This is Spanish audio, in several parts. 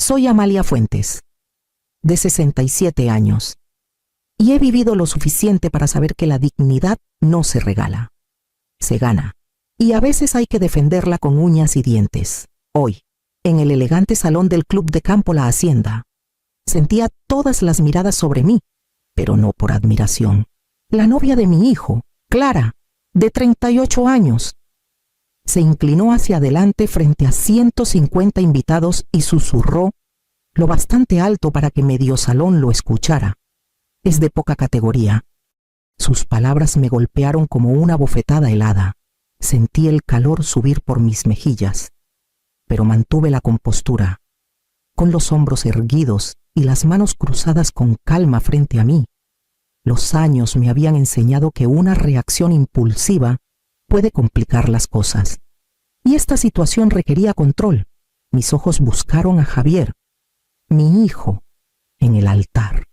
Soy Amalia Fuentes, de 67 años, y he vivido lo suficiente para saber que la dignidad no se regala, se gana, y a veces hay que defenderla con uñas y dientes. Hoy, en el elegante salón del Club de Campo La Hacienda, sentía todas las miradas sobre mí, pero no por admiración. La novia de mi hijo, Clara, de 38 años, se inclinó hacia adelante frente a 150 invitados y susurró lo bastante alto para que medio salón lo escuchara. Es de poca categoría. Sus palabras me golpearon como una bofetada helada. Sentí el calor subir por mis mejillas, pero mantuve la compostura. Con los hombros erguidos y las manos cruzadas con calma frente a mí, los años me habían enseñado que una reacción impulsiva puede complicar las cosas. Y esta situación requería control. Mis ojos buscaron a Javier, mi hijo, en el altar.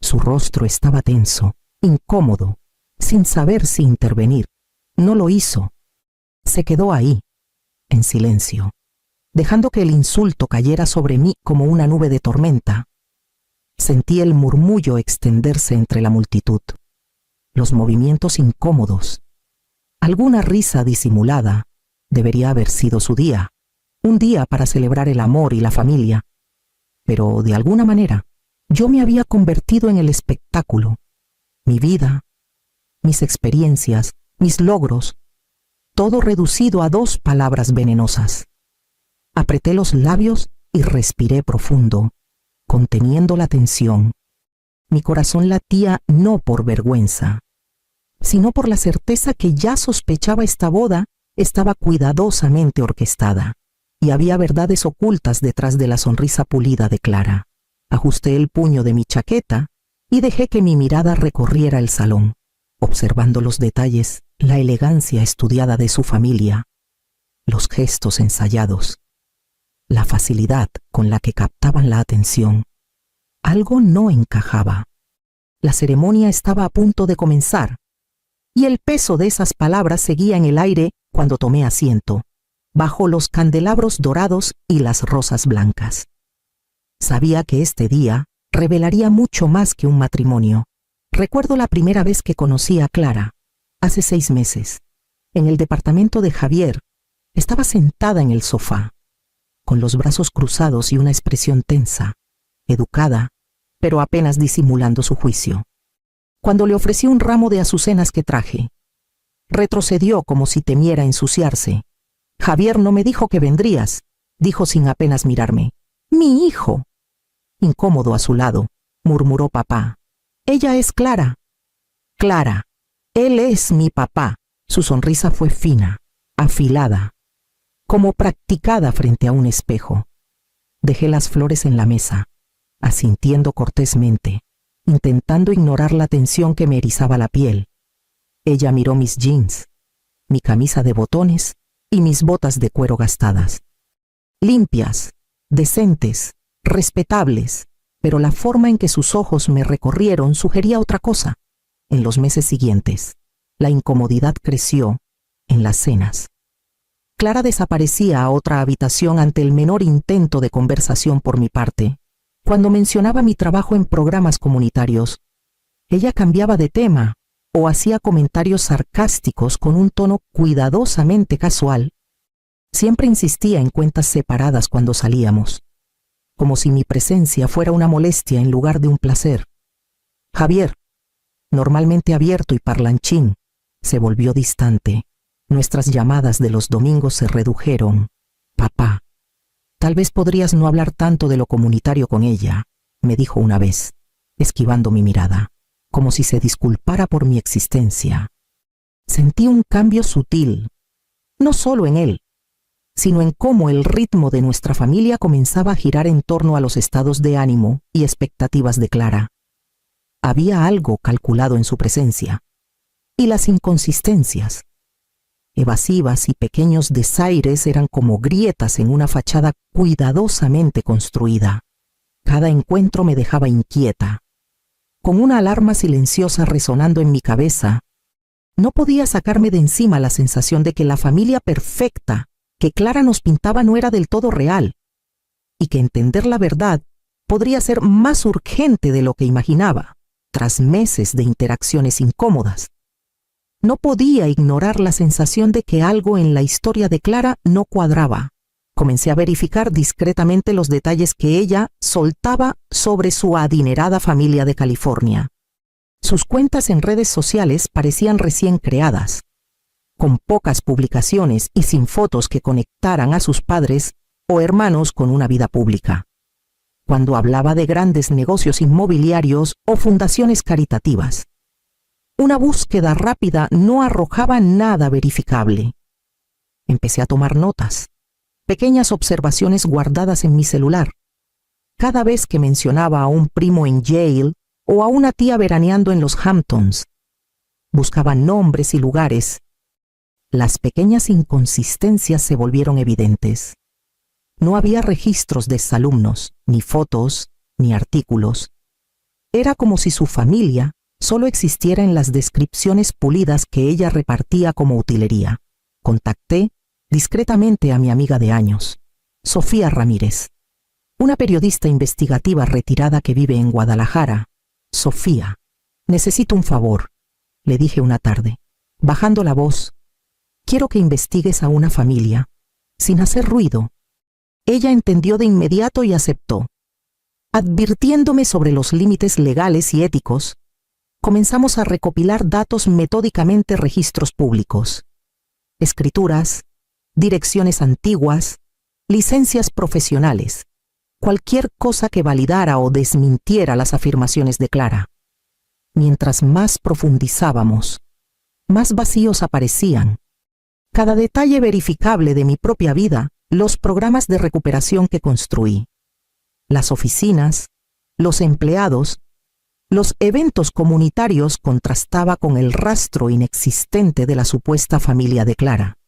Su rostro estaba tenso, incómodo, sin saber si intervenir. No lo hizo. Se quedó ahí, en silencio, dejando que el insulto cayera sobre mí como una nube de tormenta. Sentí el murmullo extenderse entre la multitud, los movimientos incómodos. Alguna risa disimulada. Debería haber sido su día, un día para celebrar el amor y la familia. Pero de alguna manera, yo me había convertido en el espectáculo. Mi vida, mis experiencias, mis logros, todo reducido a 2 palabras venenosas. Apreté los labios y respiré profundo, conteniendo la tensión. Mi corazón latía no por vergüenza, sino por la certeza que ya sospechaba esta boda estaba cuidadosamente orquestada, y había verdades ocultas detrás de la sonrisa pulida de Clara. Ajusté el puño de mi chaqueta y dejé que mi mirada recorriera el salón, observando los detalles, la elegancia estudiada de su familia, los gestos ensayados, la facilidad con la que captaban la atención. Algo no encajaba. La ceremonia estaba a punto de comenzar, y el peso de esas palabras seguía en el aire cuando tomé asiento, bajo los candelabros dorados y las rosas blancas. Sabía que este día revelaría mucho más que un matrimonio. Recuerdo la primera vez que conocí a Clara, hace 6 meses, en el departamento de Javier. Estaba sentada en el sofá, con los brazos cruzados y una expresión tensa, educada, pero apenas disimulando su juicio. Cuando le ofrecí un ramo de azucenas que traje, retrocedió como si temiera ensuciarse. Javier no me dijo que vendrías, dijo sin apenas mirarme. Mi hijo. Incómodo a su lado, murmuró papá. Ella es Clara. Clara. Él es mi papá. Su sonrisa fue fina, afilada, como practicada frente a un espejo. Dejé las flores en la mesa, asintiendo cortésmente, intentando ignorar la tensión que me erizaba la piel. Ella miró mis jeans, mi camisa de botones y mis botas de cuero gastadas. Limpias, decentes, respetables, pero la forma en que sus ojos me recorrieron sugería otra cosa. En los meses siguientes, la incomodidad creció en las cenas. Clara desaparecía a otra habitación ante el menor intento de conversación por mi parte. Cuando mencionaba mi trabajo en programas comunitarios, ella cambiaba de tema o hacía comentarios sarcásticos con un tono cuidadosamente casual. Siempre insistía en cuentas separadas cuando salíamos, como si mi presencia fuera una molestia en lugar de un placer. Javier, normalmente abierto y parlanchín, se volvió distante. Nuestras llamadas de los domingos se redujeron. Papá, tal vez podrías no hablar tanto de lo comunitario con ella, me dijo una vez, esquivando mi mirada, como si se disculpara por mi existencia. Sentí un cambio sutil, no solo en él, sino en cómo el ritmo de nuestra familia comenzaba a girar en torno a los estados de ánimo y expectativas de Clara. Había algo calculado en su presencia, y las inconsistencias, evasivas y pequeños desaires, eran como grietas en una fachada cuidadosamente construida. Cada encuentro me dejaba inquieta, con una alarma silenciosa resonando en mi cabeza. No podía sacarme de encima la sensación de que la familia perfecta que Clara nos pintaba no era del todo real. y que entender la verdad podría ser más urgente de lo que imaginaba, tras meses de interacciones incómodas. No podía ignorar la sensación de que algo en la historia de Clara no cuadraba. Comencé a verificar discretamente los detalles que ella soltaba sobre su adinerada familia de California. Sus cuentas en redes sociales parecían recién creadas, con pocas publicaciones y sin fotos que conectaran a sus padres o hermanos con una vida pública. Cuando hablaba de grandes negocios inmobiliarios o fundaciones caritativas, una búsqueda rápida no arrojaba nada verificable. Empecé a tomar notas, pequeñas observaciones guardadas en mi celular. Cada vez que mencionaba a un primo en Yale o a una tía veraneando en los Hamptons, buscaba nombres y lugares. Las pequeñas inconsistencias se volvieron evidentes. No había registros de exalumnos, ni fotos, ni artículos. Era como si su familia solo existiera en las descripciones pulidas que ella repartía como utilería. Contacté discretamente a mi amiga de años, Sofía Ramírez, una periodista investigativa retirada que vive en Guadalajara. Sofía, necesito un favor, le dije una tarde, bajando la voz. Quiero que investigues a una familia, sin hacer ruido. Ella entendió de inmediato y aceptó. Advirtiéndome sobre los límites legales y éticos, comenzamos a recopilar datos metódicamente registros públicos, escrituras, direcciones antiguas, licencias profesionales, cualquier cosa que validara o desmintiera las afirmaciones de Clara. Mientras más profundizábamos, más vacíos aparecían. Cada detalle verificable de mi propia vida, los programas de recuperación que construí, las oficinas, los empleados, los eventos comunitarios contrastaba con el rastro inexistente de la supuesta familia de Clara.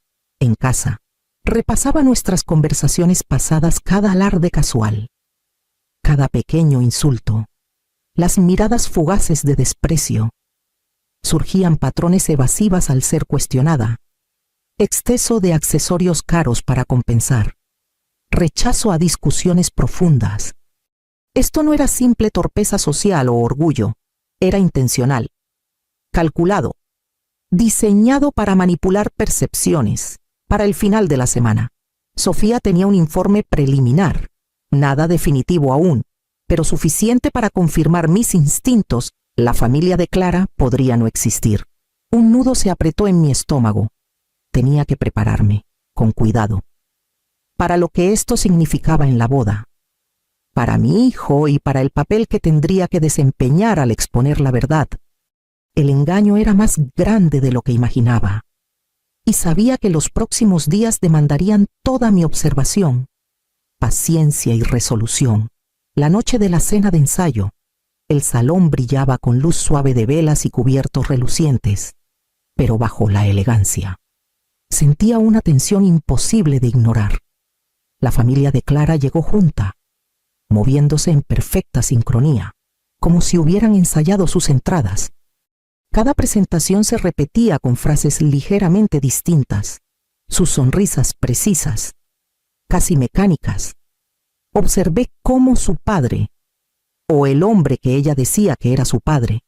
En casa, repasaba nuestras conversaciones pasadas, cada alarde casual, cada pequeño insulto, las miradas fugaces de desprecio. Surgían patrones evasivas al ser cuestionada, exceso de accesorios caros para compensar, rechazo a discusiones profundas. Esto no era simple torpeza social o orgullo, era intencional, calculado, diseñado para manipular percepciones. Para el final de la semana, Sofía tenía un informe preliminar, nada definitivo aún, pero suficiente para confirmar mis instintos. La familia de Clara podría no existir. Un nudo se apretó en mi estómago. Tenía que prepararme, con cuidado, para lo que esto significaba en la boda, para mi hijo y para el papel que tendría que desempeñar al exponer la verdad. El engaño era más grande de lo que imaginaba, y sabía que los próximos días demandarían toda mi observación, paciencia y resolución. La noche de la cena de ensayo, el salón brillaba con luz suave de velas y cubiertos relucientes, pero bajo la elegancia. Sentía una tensión imposible de ignorar. La familia de Clara llegó junta, moviéndose en perfecta sincronía, como si hubieran ensayado sus entradas. Cada presentación se repetía con frases ligeramente distintas, sus sonrisas precisas, casi mecánicas. Observé cómo su padre, o el hombre que ella decía que era su padre,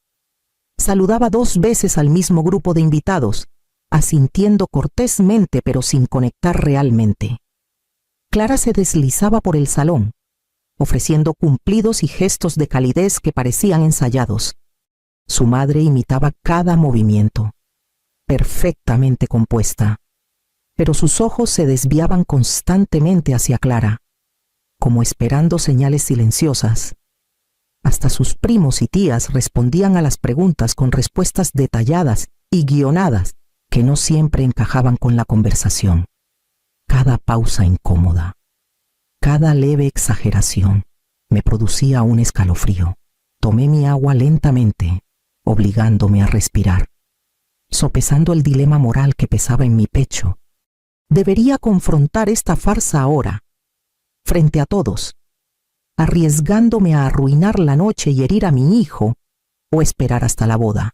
saludaba 2 veces al mismo grupo de invitados, asintiendo cortésmente pero sin conectar realmente. Clara se deslizaba por el salón, ofreciendo cumplidos y gestos de calidez que parecían ensayados. Su madre imitaba cada movimiento, perfectamente compuesta, pero sus ojos se desviaban constantemente hacia Clara, como esperando señales silenciosas. Hasta sus primos y tías respondían a las preguntas con respuestas detalladas y guionadas que no siempre encajaban con la conversación. Cada pausa incómoda, cada leve exageración, me producía un escalofrío. Tomé mi agua lentamente, obligándome a respirar, sopesando el dilema moral que pesaba en mi pecho. Debería confrontar esta farsa ahora, frente a todos, arriesgándome a arruinar la noche y herir a mi hijo, o esperar hasta la boda.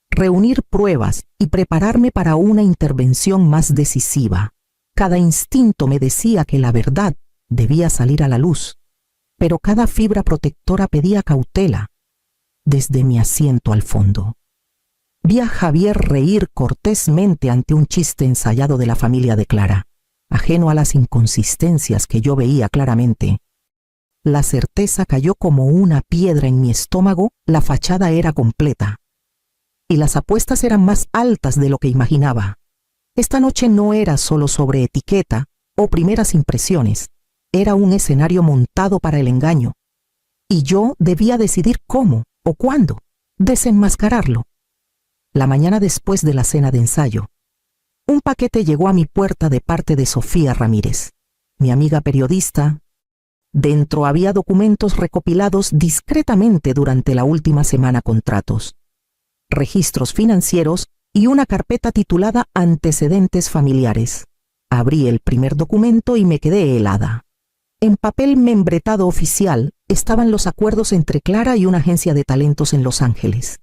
Reunir pruebas y prepararme para una intervención más decisiva. Cada instinto me decía que la verdad Debía salir a la luz, pero cada fibra protectora pedía cautela. Desde mi asiento al fondo, vi a Javier reír cortésmente ante un chiste ensayado de la familia de Clara, ajeno a las inconsistencias que yo veía claramente. La certeza cayó como una piedra en mi estómago, la fachada era completa. Y las apuestas eran más altas de lo que imaginaba. Esta noche no era solo sobre etiqueta o primeras impresiones, era un escenario montado para el engaño. Y yo debía decidir cómo o cuándo desenmascararlo. La mañana después de la cena de ensayo, un paquete llegó a mi puerta de parte de Sofía Ramírez, mi amiga periodista. Dentro había documentos recopilados discretamente durante la última semana, contratos, registros financieros y una carpeta titulada Antecedentes familiares. Abrí el primer documento y me quedé helada. En papel membretado oficial estaban los acuerdos entre Clara y una agencia de talentos en Los Ángeles,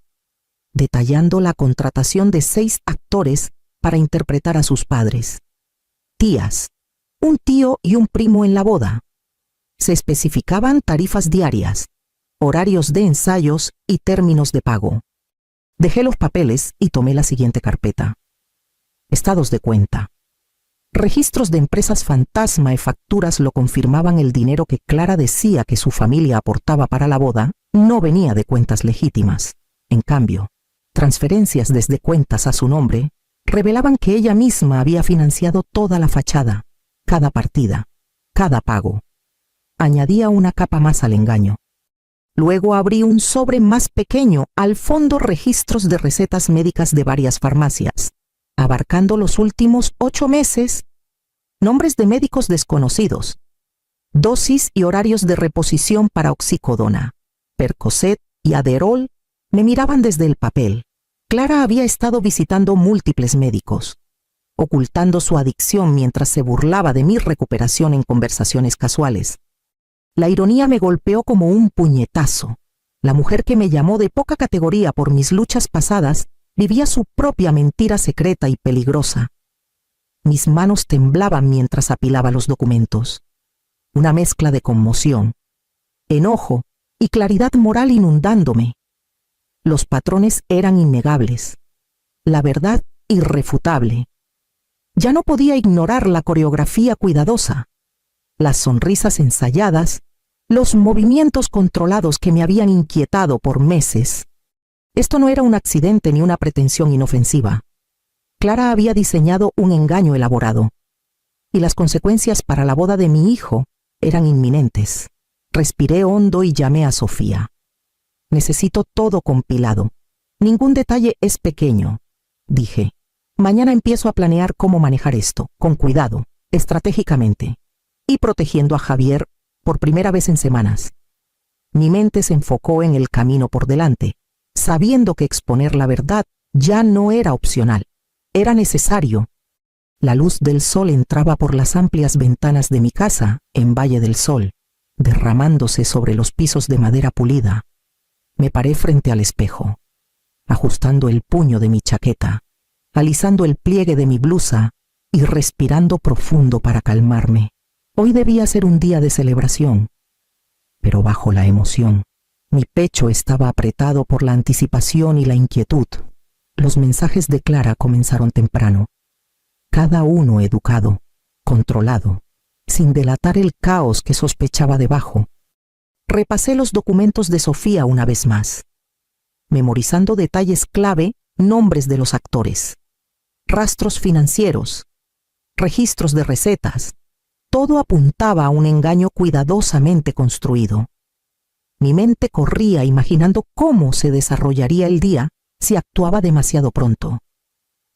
detallando la contratación de 6 actores para interpretar a sus padres, tías, un tío y un primo en la boda. Se especificaban tarifas diarias, horarios de ensayos y términos de pago. Dejé los papeles y tomé la siguiente carpeta. Estados de cuenta. Registros de empresas fantasma y facturas lo confirmaban. El dinero que Clara decía que su familia aportaba para la boda no venía de cuentas legítimas. En cambio, transferencias desde cuentas a su nombre revelaban que ella misma había financiado toda la fachada, cada partida, cada pago. Añadía una capa más al engaño. Luego abrí un sobre más pequeño, al fondo registros de recetas médicas de varias farmacias, abarcando los últimos 8 meses, nombres de médicos desconocidos, dosis y horarios de reposición para oxicodona, Percocet y Aderol. Me miraban desde el papel. Clara había estado visitando múltiples médicos, ocultando su adicción mientras se burlaba de mi recuperación en conversaciones casuales. La ironía me golpeó como un puñetazo. La mujer que me llamó de poca categoría por mis luchas pasadas vivía su propia mentira secreta y peligrosa. Mis manos temblaban mientras apilaba los documentos. Una mezcla de conmoción, enojo y claridad moral inundándome. Los patrones eran innegables, la verdad irrefutable. Ya no podía ignorar la coreografía cuidadosa, las sonrisas ensayadas, los movimientos controlados que me habían inquietado por meses. Esto no era un accidente ni una pretensión inofensiva. Clara había diseñado un engaño elaborado, y las consecuencias para la boda de mi hijo eran inminentes. Respiré hondo y llamé a Sofía. Necesito todo compilado. Ningún detalle es pequeño, dije. Mañana empiezo a planear cómo manejar esto, con cuidado, estratégicamente, y protegiendo a Javier por primera vez en semanas. Mi mente se enfocó en el camino por delante, sabiendo que exponer la verdad ya no era opcional, era necesario. La luz del sol entraba por las amplias ventanas de mi casa en Valle del Sol, derramándose sobre los pisos de madera pulida. Me paré frente al espejo, ajustando el puño de mi chaqueta, alisando el pliegue de mi blusa y respirando profundo para calmarme. Hoy debía ser un día de celebración, pero bajo la emoción. Mi pecho estaba apretado por la anticipación y la inquietud. Los mensajes de Clara comenzaron temprano, cada uno educado, controlado, sin delatar el caos que sospechaba debajo. Repasé los documentos de Sofía una vez más, memorizando detalles clave, nombres de los actores, rastros financieros, registros de recetas. Todo apuntaba a un engaño cuidadosamente construido. Mi mente corría imaginando cómo se desarrollaría el día si actuaba demasiado pronto,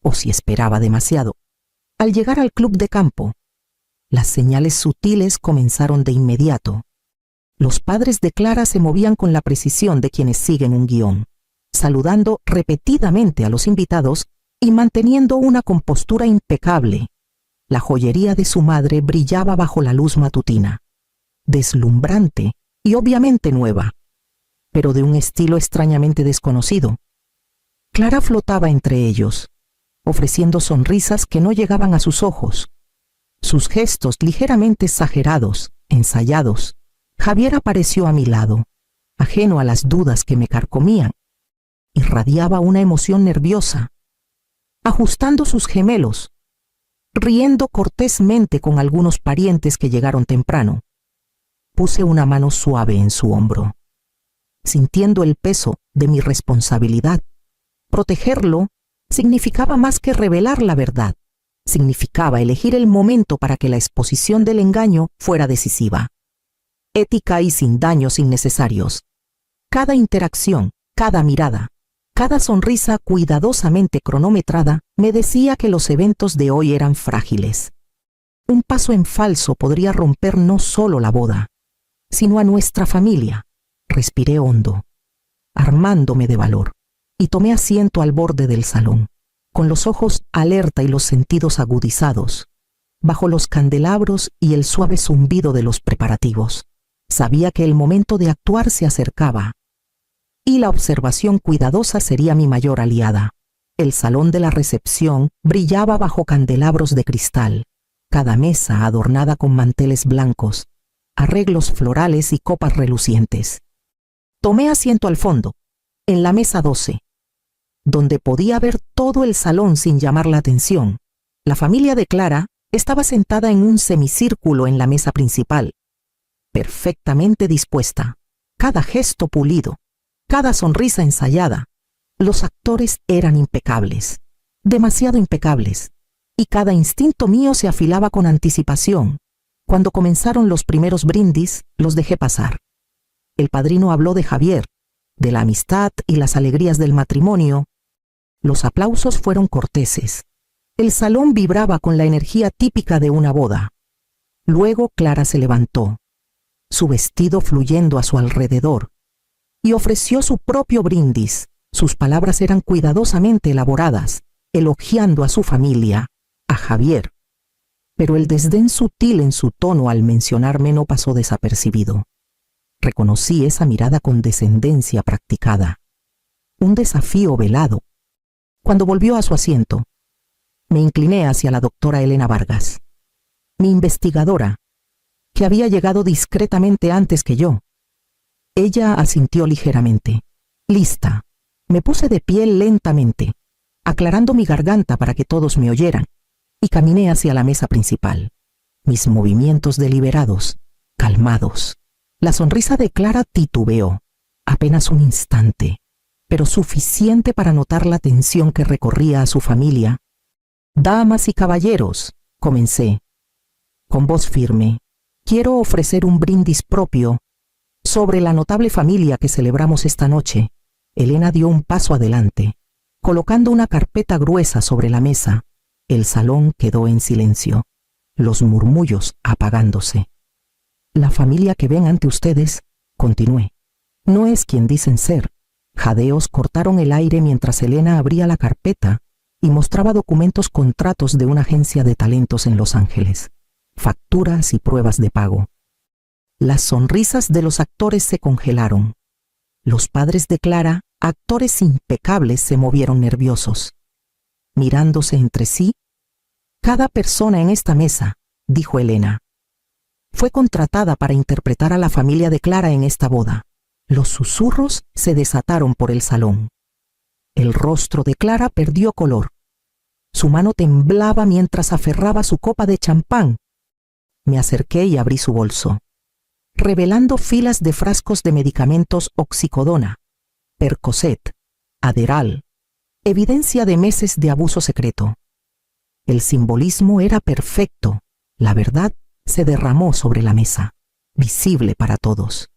o si esperaba demasiado. Al llegar al club de campo, las señales sutiles comenzaron de inmediato. Los padres de Clara se movían con la precisión de quienes siguen un guión, saludando repetidamente a los invitados y manteniendo una compostura impecable. La joyería de su madre brillaba bajo la luz matutina, deslumbrante y obviamente nueva, pero de un estilo extrañamente desconocido. Clara flotaba entre ellos, ofreciendo sonrisas que no llegaban a sus ojos. Sus gestos ligeramente exagerados ensayados, Javier apareció a mi lado, ajeno a las dudas que me carcomían. Irradiaba una emoción nerviosa, ajustando sus gemelos, riendo cortésmente con algunos parientes que llegaron temprano. Puse una mano suave en su hombro, sintiendo el peso de mi responsabilidad. Protegerlo significaba más que revelar la verdad. Significaba elegir el momento para que la exposición del engaño fuera decisiva, ética y sin daños innecesarios. Cada interacción, cada mirada, cada sonrisa cuidadosamente cronometrada me decía que los eventos de hoy eran frágiles. Un paso en falso podría romper no solo la boda, sino a nuestra familia. Respiré hondo, armándome de valor, y tomé asiento al borde del salón, con los ojos alerta y los sentidos agudizados, bajo los candelabros y el suave zumbido de los preparativos. Sabía que el momento de actuar se acercaba, y la observación cuidadosa sería mi mayor aliada. El salón de la recepción brillaba bajo candelabros de cristal, cada mesa adornada con manteles blancos, arreglos florales y copas relucientes. Tomé asiento al fondo, en la mesa 12, donde podía ver todo el salón sin llamar la atención. La familia de Clara estaba sentada en un semicírculo en la mesa principal, perfectamente dispuesta, cada gesto pulido, cada sonrisa ensayada. Los actores eran impecables, demasiado impecables, y cada instinto mío se afilaba con anticipación. Cuando comenzaron los primeros brindis, los dejé pasar. El padrino habló de Javier, de la amistad y las alegrías del matrimonio. Los aplausos fueron corteses. El salón vibraba con la energía típica de una boda. Luego Clara se levantó, su vestido fluyendo a su alrededor, y ofreció su propio brindis. Sus palabras eran cuidadosamente elaboradas, elogiando a su familia, a Javier. Pero el desdén sutil en su tono al mencionarme no pasó desapercibido. Reconocí esa mirada condescendencia practicada, un desafío velado. Cuando volvió a su asiento, me incliné hacia la doctora Elena Vargas, mi investigadora, que había llegado discretamente antes que yo. Ella asintió ligeramente. Lista. Me puse de pie lentamente, aclarando mi garganta para que todos me oyeran, y caminé hacia la mesa principal. Mis movimientos deliberados, calmados. La sonrisa de Clara titubeó, apenas un instante, pero suficiente para notar la tensión que recorría a su familia. Damas y caballeros, comencé, con voz firme, quiero ofrecer un brindis propio sobre la notable familia que celebramos esta noche. Elena dio un paso adelante, colocando una carpeta gruesa sobre la mesa. El salón quedó en silencio, los murmullos apagándose. La familia que ven ante ustedes, continué, no es quien dicen ser. Jadeos cortaron el aire mientras Elena abría la carpeta y mostraba documentos contratos de una agencia de talentos en Los Ángeles, facturas y pruebas de pago. Las sonrisas de los actores se congelaron. Los padres de Clara, actores impecables, se movieron nerviosos. Mirándose entre sí, cada persona en esta mesa, dijo Elena, fue contratada para interpretar a la familia de Clara en esta boda. Los susurros se desataron por el salón. El rostro de Clara perdió color. Su mano temblaba mientras aferraba su copa de champán. Me acerqué y abrí su bolso, revelando filas de frascos de medicamentos oxicodona, Percocet, Adderall, evidencia de meses de abuso secreto. El simbolismo era perfecto. La verdad se derramó sobre la mesa, visible para todos.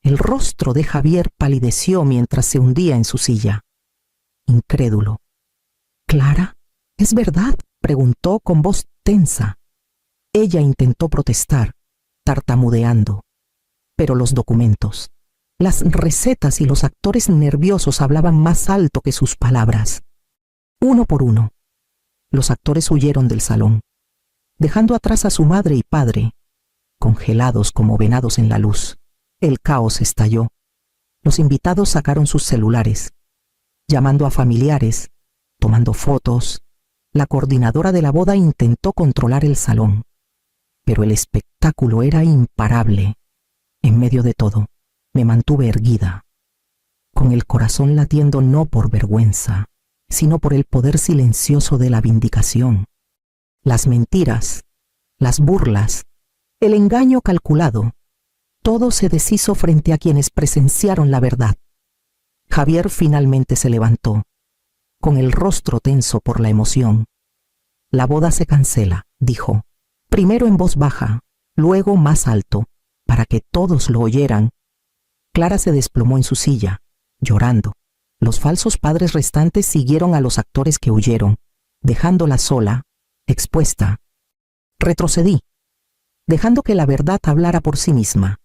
El rostro de Javier palideció mientras se hundía en su silla, incrédulo. «¿Clara? ¿Es verdad?», preguntó con voz tensa. Ella intentó protestar, tartamudeando, pero los documentos, las recetas y los actores nerviosos hablaban más alto que sus palabras. Uno por uno, los actores huyeron del salón, dejando atrás a su madre y padre, congelados como venados en la luz. El caos estalló. Los invitados sacaron sus celulares, llamando a familiares, tomando fotos. La coordinadora de la boda intentó controlar el salón, pero el espectáculo era imparable. En medio de todo, me mantuve erguida, con el corazón latiendo no por vergüenza, sino por el poder silencioso de la vindicación. Las mentiras, las burlas, el engaño calculado, todo se deshizo frente a quienes presenciaron la verdad. Javier finalmente se levantó, con el rostro tenso por la emoción. La boda se cancela, dijo, primero en voz baja, luego más alto, para que todos lo oyeran. Clara se desplomó en su silla, llorando. Los falsos padres restantes siguieron a los actores que huyeron, dejándola sola, expuesta. Retrocedí, dejando que la verdad hablara por sí misma,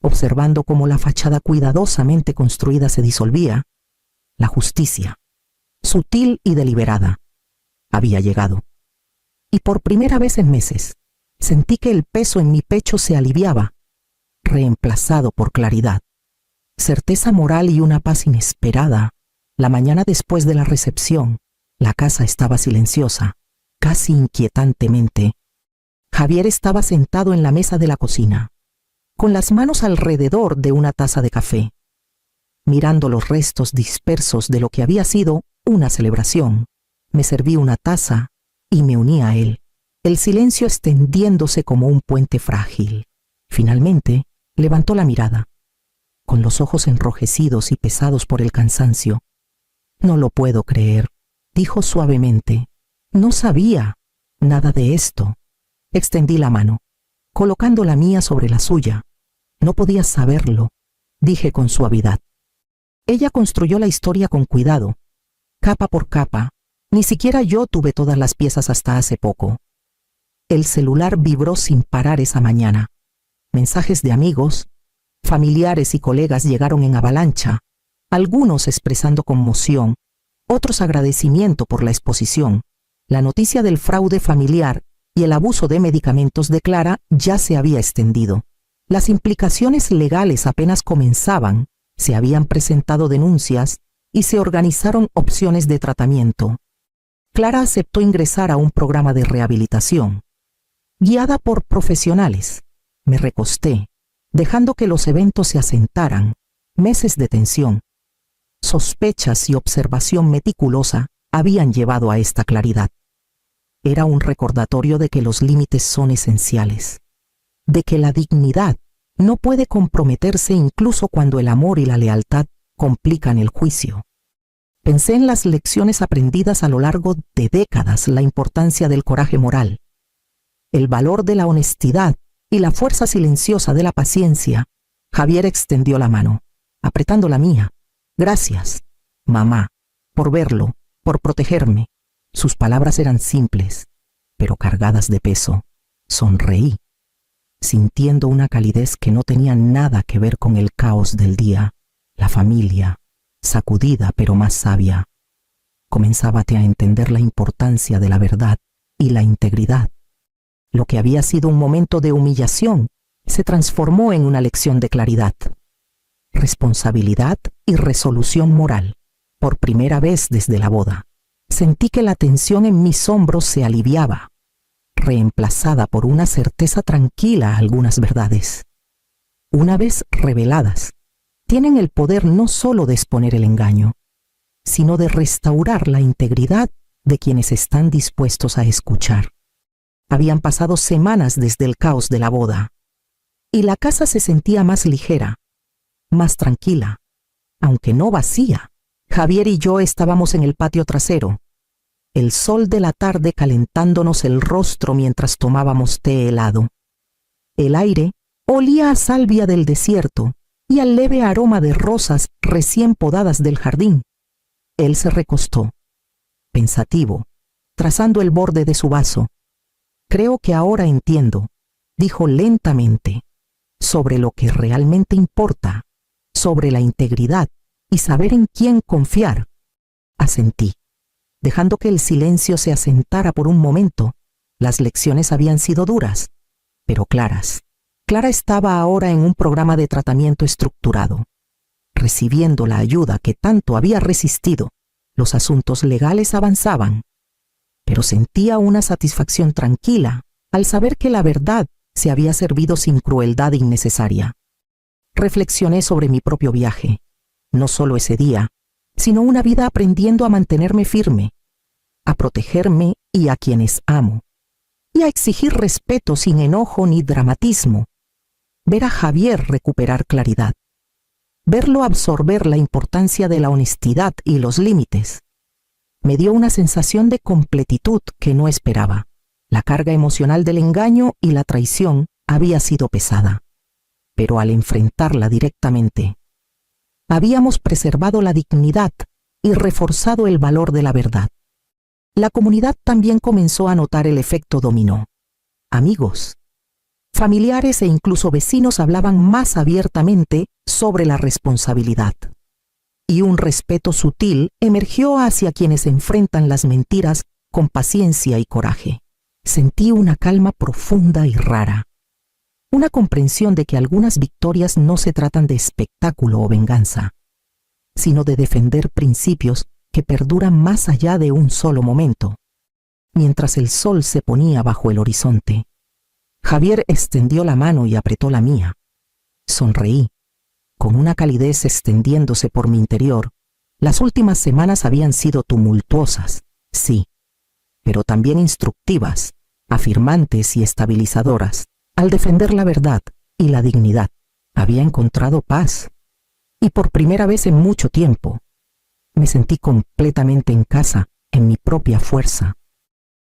observando cómo la fachada cuidadosamente construida se disolvía. La justicia, sutil y deliberada, había llegado. Y por primera vez en meses, sentí que el peso en mi pecho se aliviaba, reemplazado por claridad, certeza moral y una paz inesperada. La mañana después de la recepción, la casa estaba silenciosa, casi inquietantemente. Javier estaba sentado en la mesa de la cocina, con las manos alrededor de una taza de café, mirando los restos dispersos de lo que había sido una celebración. Me serví una taza y me uní a él, el silencio extendiéndose como un puente frágil. Finalmente, levantó la mirada, con los ojos enrojecidos y pesados por el cansancio. No lo puedo creer, dijo suavemente. No sabía nada de esto. Extendí la mano, colocando la mía sobre la suya. No podía saberlo, dije con suavidad. Ella construyó la historia con cuidado, capa por capa. Ni siquiera yo tuve todas las piezas hasta hace poco. El celular vibró sin parar esa mañana. Mensajes de amigos, familiares y colegas llegaron en avalancha, algunos expresando conmoción, otros agradecimiento por la exposición. La noticia del fraude familiar y el abuso de medicamentos de Clara ya se había extendido. Las implicaciones legales apenas comenzaban, se habían presentado denuncias y se organizaron opciones de tratamiento. Clara aceptó ingresar a un programa de rehabilitación. Guiada por profesionales, me recosté, dejando que los eventos se asentaran. Meses de tensión, sospechas y observación meticulosa habían llevado a esta claridad. Era un recordatorio de que los límites son esenciales, de que la dignidad no puede comprometerse incluso cuando el amor y la lealtad complican el juicio. Pensé en las lecciones aprendidas a lo largo de décadas, la importancia del coraje moral, el valor de la honestidad y la fuerza silenciosa de la paciencia. Javier extendió la mano, apretando la mía. Gracias, mamá, por verlo, por protegerme. Sus palabras eran simples, pero cargadas de peso. Sonreí, sintiendo una calidez que no tenía nada que ver con el caos del día. La familia, sacudida pero más sabia, comenzaba a entender la importancia de la verdad y la integridad. Lo que había sido un momento de humillación se transformó en una lección de claridad, responsabilidad y resolución moral. Por primera vez desde la boda, sentí que la tensión en mis hombros se aliviaba, reemplazada por una certeza tranquila. Algunas verdades, una vez reveladas, tienen el poder no solo de exponer el engaño, sino de restaurar la integridad de quienes están dispuestos a escuchar. Habían pasado semanas desde el caos de la boda, y la casa se sentía más ligera, más tranquila, aunque no vacía. Javier y yo estábamos en el patio trasero, el sol de la tarde calentándonos el rostro mientras tomábamos té helado. El aire olía a salvia del desierto y al leve aroma de rosas recién podadas del jardín. Él se recostó, pensativo, trazando el borde de su vaso. Creo que ahora entiendo, dijo lentamente, sobre lo que realmente importa, sobre la integridad y saber en quién confiar. Asentí, dejando que el silencio se asentara por un momento. Las lecciones habían sido duras, pero claras. Clara estaba ahora en un programa de tratamiento estructurado, recibiendo la ayuda que tanto había resistido. Los asuntos legales avanzaban, pero sentía una satisfacción tranquila al saber que la verdad se había servido sin crueldad innecesaria. Reflexioné sobre mi propio viaje, no solo ese día, sino una vida aprendiendo a mantenerme firme, a protegerme y a quienes amo, y a exigir respeto sin enojo ni dramatismo. Ver a Javier recuperar claridad, verlo absorber la importancia de la honestidad y los límites, me dio una sensación de completitud que no esperaba. La carga emocional del engaño y la traición había sido pesada, pero al enfrentarla directamente, habíamos preservado la dignidad y reforzado el valor de la verdad. La comunidad también comenzó a notar el efecto dominó. Amigos, familiares e incluso vecinos hablaban más abiertamente sobre la responsabilidad. Y un respeto sutil emergió hacia quienes enfrentan las mentiras con paciencia y coraje. Sentí una calma profunda y rara. Una comprensión de que algunas victorias no se tratan de espectáculo o venganza, sino de defender principios que perduran más allá de un solo momento. Mientras el sol se ponía bajo el horizonte, Javier extendió la mano y apretó la mía. Sonreí, con una calidez extendiéndose por mi interior. Las últimas semanas habían sido tumultuosas, sí, pero también instructivas, afirmantes y estabilizadoras. Al defender la verdad y la dignidad, había encontrado paz. Y por primera vez en mucho tiempo, me sentí completamente en casa, en mi propia fuerza.